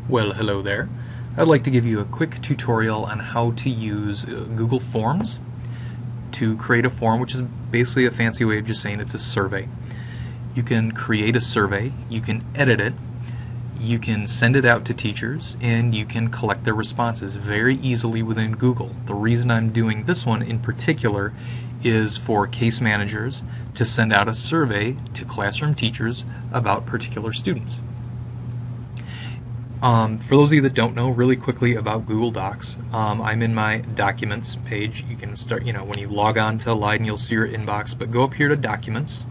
Well, hello there. I'd like to give you a quick tutorial on how to use Google Forms to create a form, which is basically a fancy way of just saying it's a survey. You can create a survey, you can edit it, you can send it out to teachers, and you can collect their responses very easily within Google. The reason I'm doing this one in particular is for case managers to send out a survey to classroom teachers about particular students. For those of you that don't know, really quickly about Google Docs, I'm in my Documents page. You can start, when you log on to Leiden, you'll see your inbox, but go up here to Documents,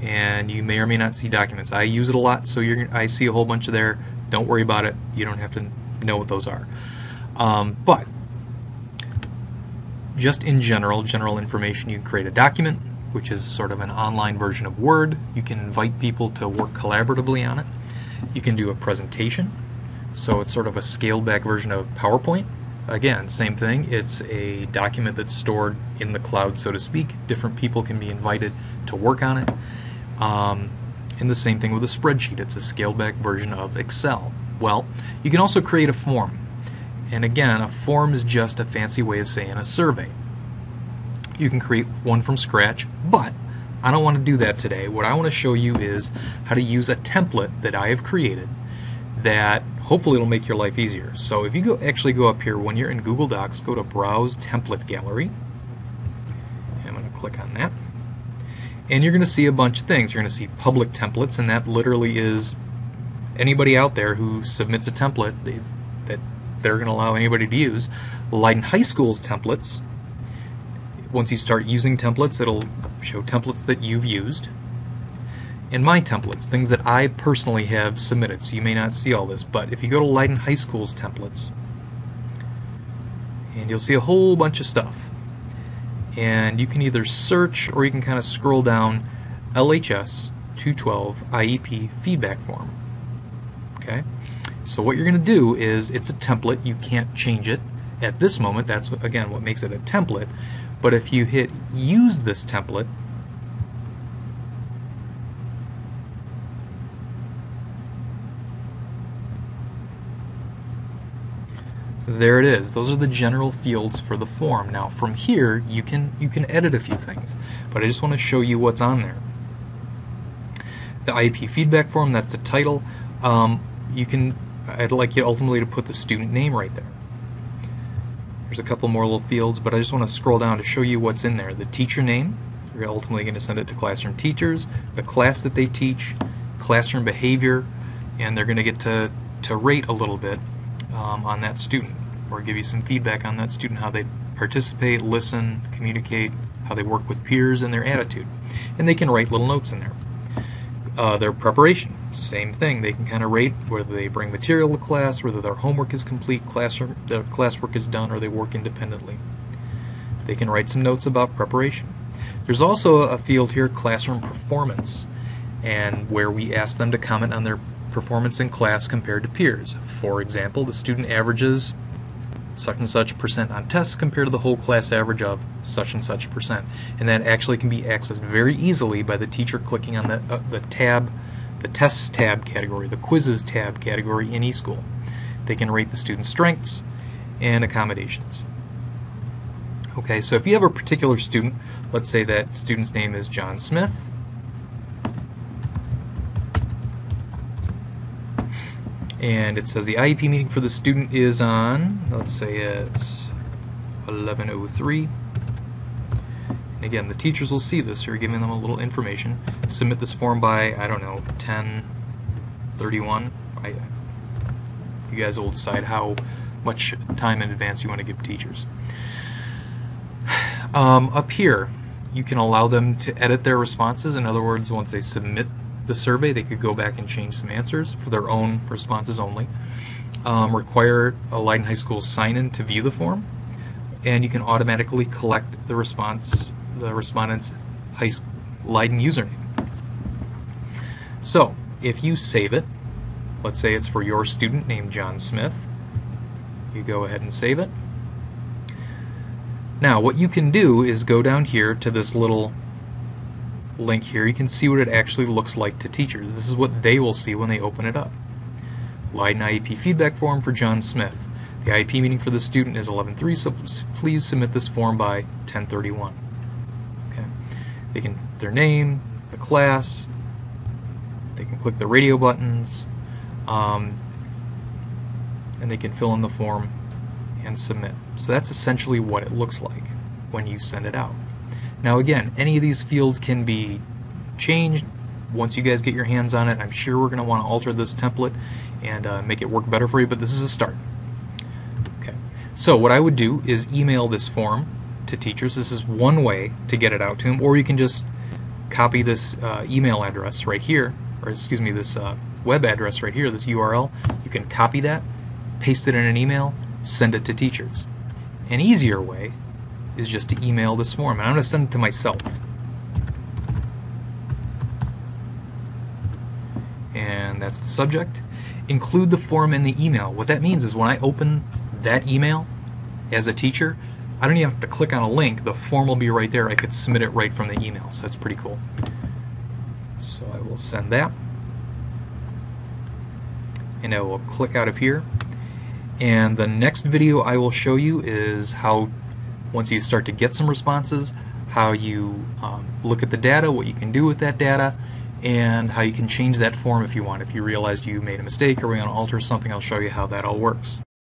and you may or may not see Documents. I use it a lot, so I see a whole bunch of there. Don't worry about it. You don't have to know what those are. But just in general information, you can create a document, which is sort of an online version of Word. You can invite people to work collaboratively on it. You can do a presentation, so it's sort of a scaled back version of PowerPoint. Again, same thing, it's a document that's stored in the cloud, so to speak. Different people can be invited to work on it. And the same thing with a spreadsheet, it's a scaled back version of Excel. Well, you can also create a form. And again, a form is just a fancy way of saying a survey. You can create one from scratch, but I don't want to do that today. What I want to show you is how to use a template that I have created that hopefully will make your life easier. So if you actually go up here when you're in Google Docs, go to Browse Template Gallery. I'm going to click on that. And you're going to see a bunch of things. You're going to see public templates, and that literally is anybody out there who submits a template that they're going to allow anybody to use. Leiden High School's templates. Once you start using templates, it'll show templates that you've used. And my templates, things that I personally have submitted, so you may not see all this, but if you go to Leiden High School's templates, and you'll see a whole bunch of stuff. And you can either search or you can kind of scroll down LHS 212 IEP feedback form. Okay? So what you're going to do is, it's a template, you can't change it at this moment. That's, again, what makes it a template. But if you hit Use this template, there it is. Those are the general fields for the form. Now from here you can edit a few things, but I just want to show you what's on there. The IEP feedback form, that's the title. I'd like you ultimately to put the student name right there. There's a couple more little fields, but I just want to scroll down to show you what's in there. The teacher name, you're ultimately going to send it to classroom teachers, the class that they teach, classroom behavior, and they're going to get to rate a little bit on that student, or give you some feedback on that student, how they participate, listen, communicate, how they work with peers, and their attitude. And they can write little notes in there. Their preparation, same thing. They can kind of rate whether they bring material to class, whether their homework is complete, their classwork is done, or they work independently. They can write some notes about preparation. There's also a field here, classroom performance, and where we ask them to comment on their performance in class compared to peers. For example, the student averages such and such percent on tests compared to the whole class average of such and such percent. And that actually can be accessed very easily by the teacher clicking on the tests tab category, the quizzes tab category in eSchool. They can rate the student's strengths and accommodations. Okay, so if you have a particular student, let's say that student's name is John Smith, and it says the IEP meeting for the student is on, let's say it's 11:03. And again, the teachers will see this, so you're giving them a little information. Submit this form by, I don't know, 10:31. You guys will decide how much time in advance you want to give teachers. Up here, you can allow them to edit their responses. In other words, once they submit the survey, they could go back and change some answers for their own responses only. Require a Leiden High School sign-in to view the form, and you can automatically collect the respondent's Leiden username. So if you save it, let's say it's for your student named John Smith, you go ahead and save it. Now what you can do is go down here to this little link here. You can see what it actually looks like to teachers. This is what they will see when they open it up. Leiden IEP feedback form for John Smith. The IEP meeting for the student is 11/3, so please submit this form by 10/31. Okay. They can their name, the class. They can click the radio buttons, and they can fill in the form and submit. So that's essentially what it looks like when you send it out. Now again, any of these fields can be changed once you guys get your hands on it. I'm sure we're going to want to alter this template and make it work better for you, but this is a start. Okay. So what I would do is email this form to teachers. This is one way to get it out to them, or you can just copy this email address right here, or excuse me, this web address right here, this URL. You can copy that, paste it in an email, send it to teachers. An easier way is just to email this form, and I'm going to send it to myself. And that's the subject. Include the form in the email. What that means is when I open that email as a teacher, I don't even have to click on a link. The form will be right there. I could submit it right from the email, so that's pretty cool. So I will send that, and I will click out of here. And the next video I will show you is how, once you start to get some responses, how you look at the data, what you can do with that data, and how you can change that form if you want. If you realized you made a mistake or we want to alter something, I'll show you how that all works.